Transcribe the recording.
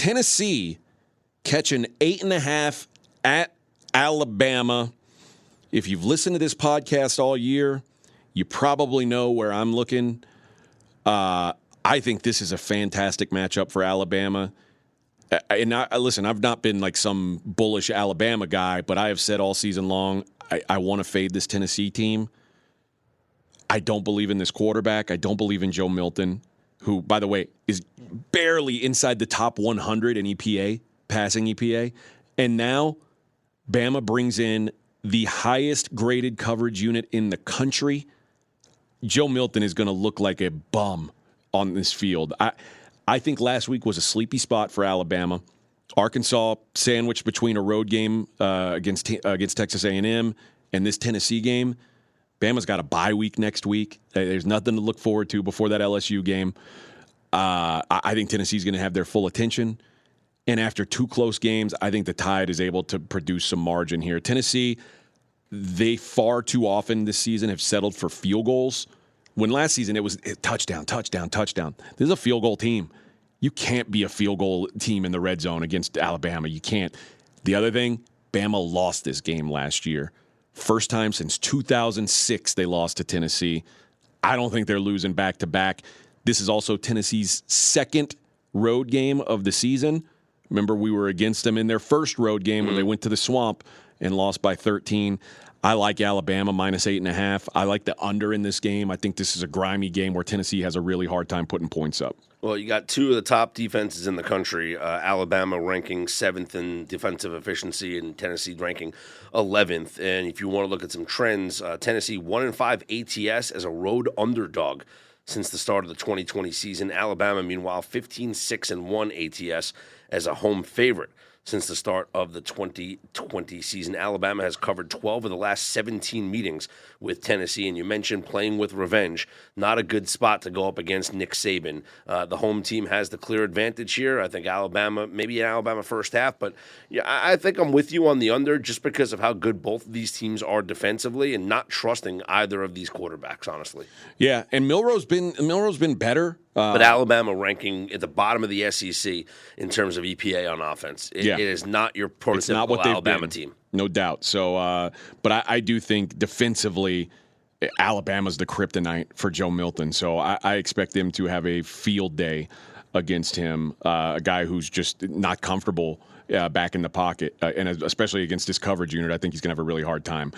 Tennessee catching 8.5 at Alabama. If you've listened to this podcast all year, you probably know where I'm looking. I think this is a fantastic matchup for Alabama. Listen, I've not been like some bullish Alabama guy, but I have said all season long, I want to fade this Tennessee team. I don't believe in this quarterback. I don't believe in Joe Milton, who, by the way, is barely inside the top 100 in EPA, passing EPA. And now Bama brings in the highest graded coverage unit in the country. Joe Milton is going to look like a bum on this field. I think last week was a sleepy spot for Alabama. Arkansas sandwiched between a road game against Texas A&M and this Tennessee game. Bama's got a bye week next week. There's nothing to look forward to before that LSU game. I think Tennessee's going to have their full attention. And after two close games, I think the Tide is able to produce some margin here. Tennessee, they far too often this season have settled for field goals. When last season it was touchdown, touchdown, touchdown. This is a field goal team. You can't be a field goal team in the red zone against Alabama. You can't. The other thing, Bama lost this game last year. First time since 2006 they lost to Tennessee. I don't think they're losing back-to-back. This is also Tennessee's second road game of the season. Remember, we were against them in their first road game when they went to the Swamp and lost by 13. I like Alabama minus 8.5. I like the under in this game. I think this is a grimy game where Tennessee has a really hard time putting points up. Well, you got two of the top defenses in the country. Alabama ranking 7th in defensive efficiency and Tennessee ranking 11th. And if you want to look at some trends, Tennessee 1-5 ATS as a road underdog since the start of the 2020 season. Alabama, meanwhile, 15-6-1 ATS as a home favorite since the start of the 2020 season. Alabama has covered 12 of the last 17 meetings with Tennessee, and you mentioned playing with revenge. Not a good spot to go up against Nick Saban. The home team has the clear advantage here. I think Alabama, maybe an Alabama first half, but yeah, I think I'm with you on the under just because of how good both of these teams are defensively and not trusting either of these quarterbacks, honestly. Yeah, and Milrow's been better. But Alabama ranking at the bottom of the SEC in terms of EPA on offense. It is not your prototypical Alabama team. No doubt. So, but I do think defensively, Alabama's the kryptonite for Joe Milton. So I expect them to have a field day against him, a guy who's just not comfortable back in the pocket, and especially against this coverage unit. I think he's going to have a really hard time.